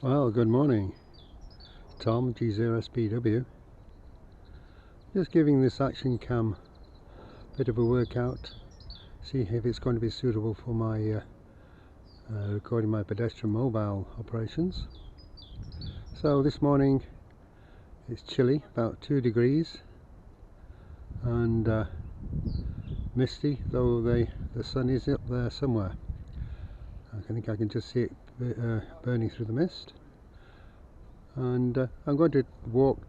Well, good morning. Tom, G0SPW. Just giving this action cam a bit of a workout, see if it's going to be suitable for my recording my pedestrian mobile operations. So this morning it's chilly, about 2 degrees, and misty, though the sun is up there somewhere. I think I can just see it burning through the mist. And I'm going to walk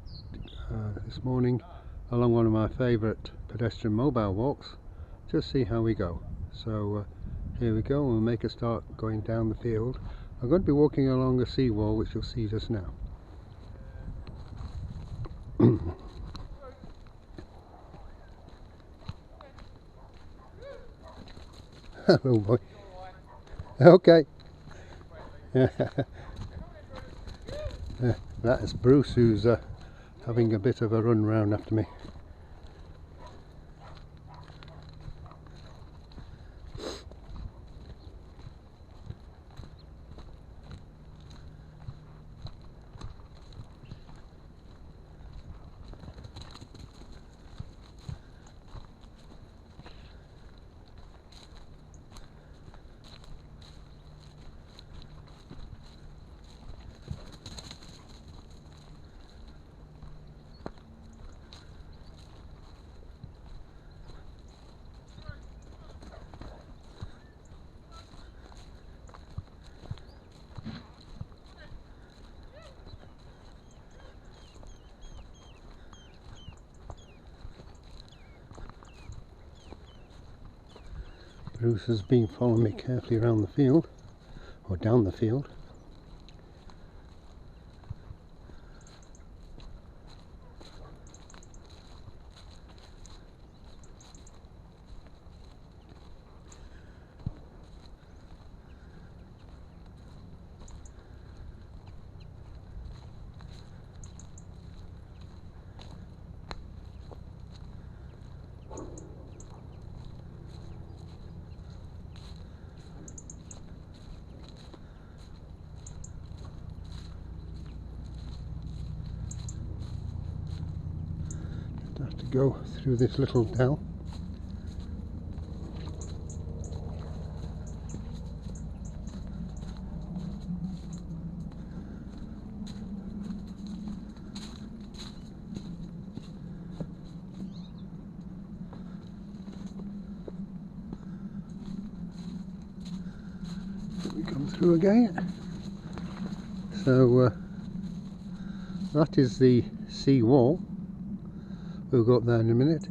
this morning along one of my favourite pedestrian mobile walks, just see how we go. So here we go, we'll make a start going down the field. I'm going to be walking along a seawall, which you'll see just now. Hello, boy. Okay. That is Bruce, who's having a bit of a run round after me. Bruce has been following me carefully around the field, or down the field. Have to go through this little dell. We come through again. So that is the sea wall. We'll go up there in a minute.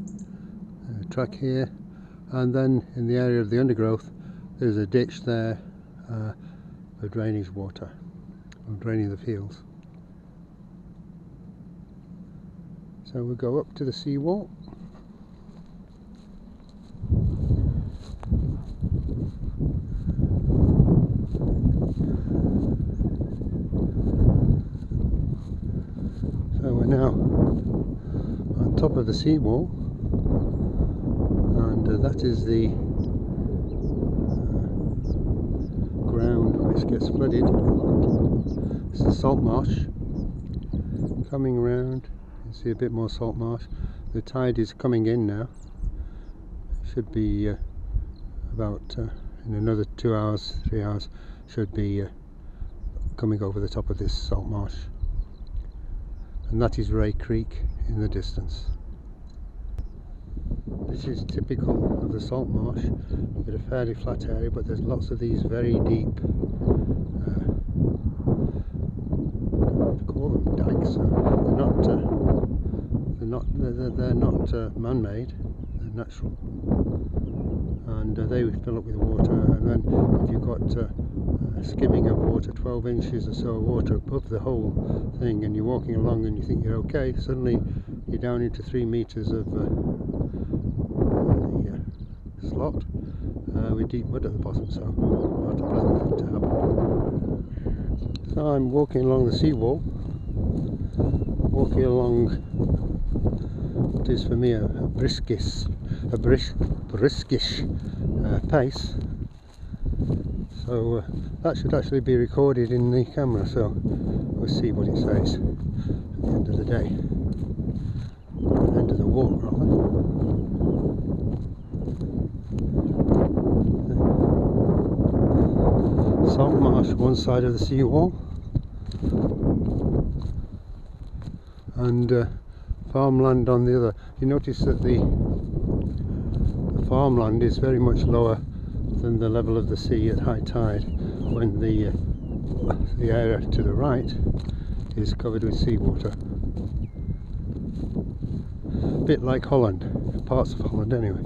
Track here, and then in the area of the undergrowth there's a ditch there for drainage water, or draining the fields. So we'll go up to the seawall. So we're now on top of the seawall, and that is the ground which gets flooded. It's the salt marsh coming around. You see a bit more salt marsh. The tide is coming in now. It should be about in another 2 hours, 3 hours, should be coming over the top of this salt marsh. And that is Ray Creek in the distance. This is typical of the salt marsh. You've got a fairly flat area, but there's lots of these very deep, call them dikes. They're not man-made. They're natural, and they would fill up with water. And then if you've got skimming of water, 12 inches or so of water above the whole thing, and you're walking along and you think you're okay, suddenly you're down into 3 meters of slot with deep mud at the bottom, so not a pleasant thing to happen. So I'm walking along the seawall, walking along what is for me a briskish pace. So that should actually be recorded in the camera, so we'll see what it says at the end of the day, at the end of the walk rather. Salt marsh one side of the seawall, and farmland on the other. You notice that the farmland is very much lower than the level of the sea at high tide, when the area to the right is covered with seawater. A bit like Holland, parts of Holland anyway.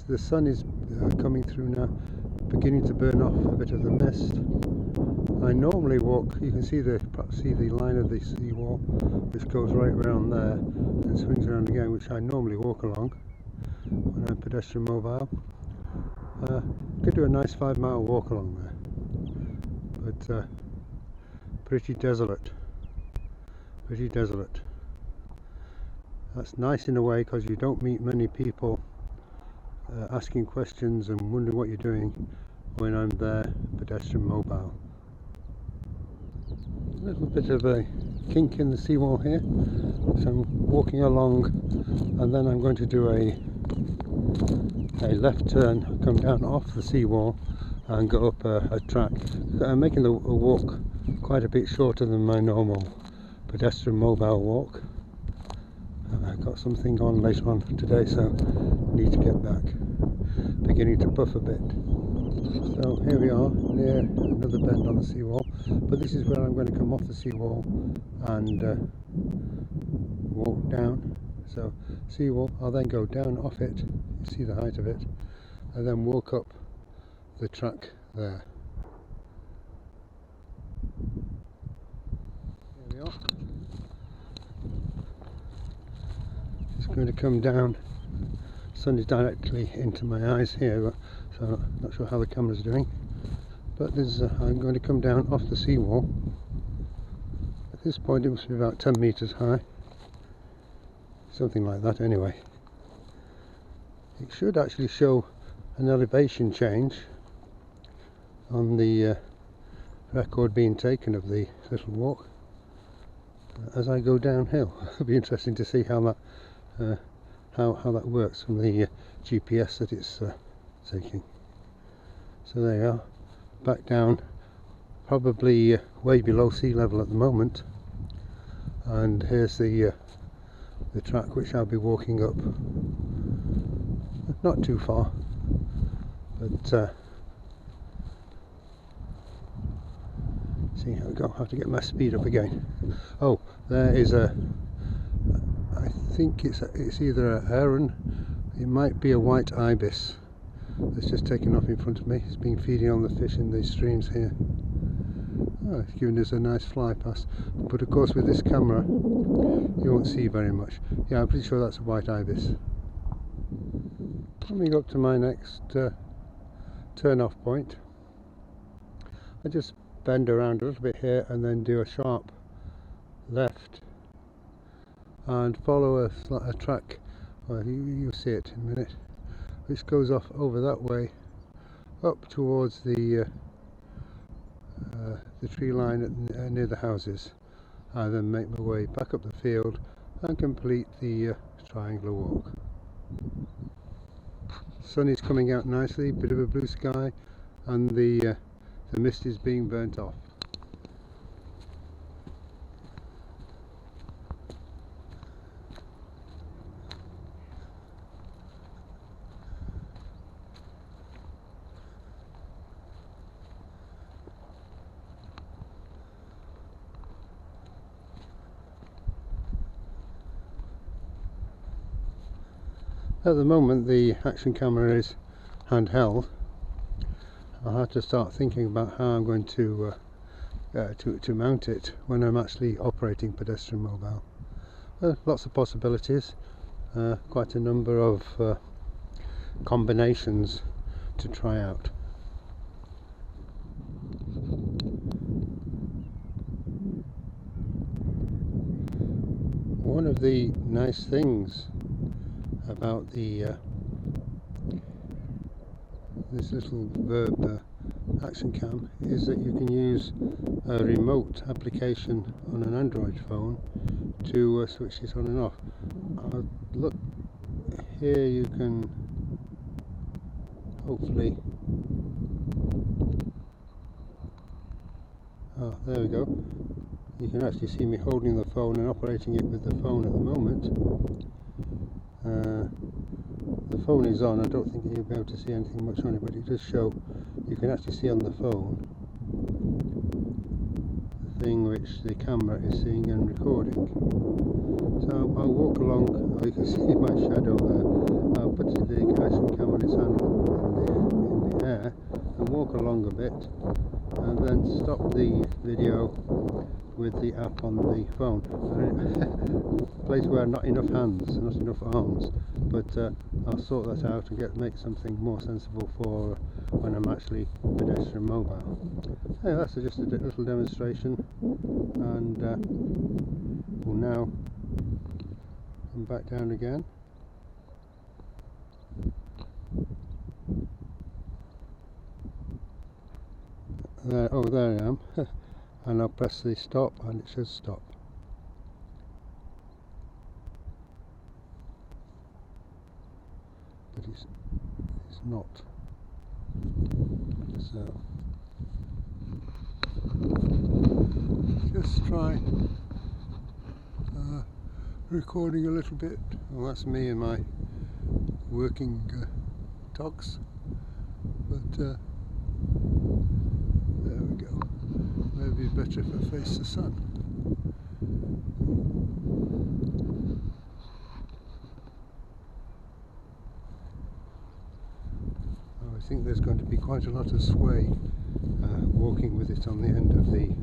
The sun is coming through now, beginning to burn off a bit of the mist. I normally walk, you can see the line of the seawall which goes right around there and swings around again, which I normally walk along when I'm pedestrian mobile. Could do a nice 5-mile walk along there, but pretty desolate. That's nice in a way because you don't meet many people asking questions and wondering what you're doing when I'm there pedestrian mobile. A little bit of a kink in the seawall here, so I'm walking along, and then I'm going to do a left turn, come down off the seawall and go up a track. I'm making a walk quite a bit shorter than my normal pedestrian mobile walk. I've got something on later on today, so I need to get back. Beginning to puff a bit. So here we are near another bend on the seawall, but this is where I'm going to come off the seawall and walk down. So seawall, I'll then go down off it, you see the height of it, and then walk up the track there. Here we are. Just going to come down. Sun is directly into my eyes here, so I'm not sure how the camera's doing, but I'm going to come down off the seawall. At this point it must be about 10 meters high, something like that anyway. It should actually show an elevation change on the record being taken of the little walk as I go downhill. It'll be interesting to see how that works from the GPS that it's taking. So there you are, back down, probably way below sea level at the moment, and here's the track which I'll be walking up. Not too far, but see how we go. I have to get my speed up again. Oh, there is I think it's either a heron, it might be a white ibis that's just taken off in front of me. It's been feeding on the fish in these streams here. Oh, it's giving us a nice fly past, but of course with this camera you won't see very much. Yeah, I'm pretty sure that's a white ibis. Coming up to my next turn off point, I just bend around a little bit here and then do a sharp left and follow a track, well, you'll see it in a minute, which goes off over that way up towards the tree line near the houses, and then make my way back up the field and complete the triangular walk. Sun is coming out nicely, bit of a blue sky, and the mist is being burnt off. At the moment the action camera is handheld. I'll have to start thinking about how I'm going to to mount it when I'm actually operating pedestrian mobile. Lots of possibilities, quite a number of combinations to try out. One of the nice things about this little VIRB action cam is that you can use a remote application on an Android phone to switch it on and off. Look, here you can hopefully, there we go. You can actually see me holding the phone and operating it with the phone at the moment. The phone is on. I don't think you'll be able to see anything much on it, but it does show, you can actually see on the phone the thing which the camera is seeing and recording. So I'll walk along. Oh, you can see my shadow there. I'll put the action cam on its handle in the air and walk along a bit, and then stop the video with the app on the phone. Place where not enough hands, not enough arms, but I'll sort that out and make something more sensible for when I'm actually pedestrian mobile. Hey, that's just a little demonstration, and we'll now come back down again. There, oh, there I am. And I'll press the stop and it should stop. But it's not. So just try recording a little bit. Well, that's me and my working dogs. But there we go. Maybe better if I face the sun. Oh, I think there's going to be quite a lot of sway walking with it on the end of the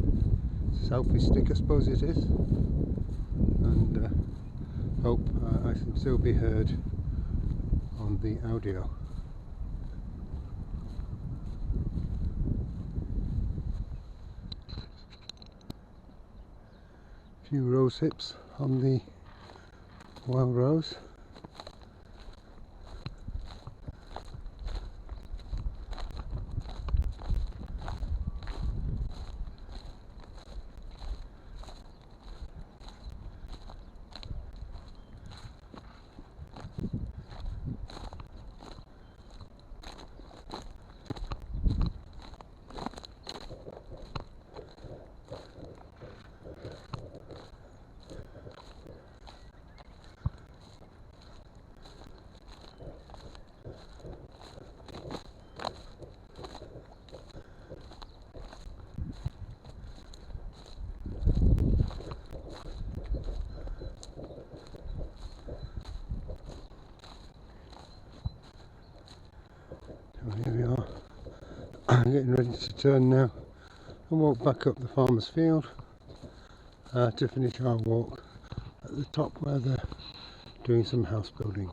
selfie stick, I suppose it is, and hope I can still be heard on the audio. Few rose hips on the wild rose. Here we are. I'm getting ready to turn now and walk back up the farmer's field to finish our walk at the top where they're doing some house building.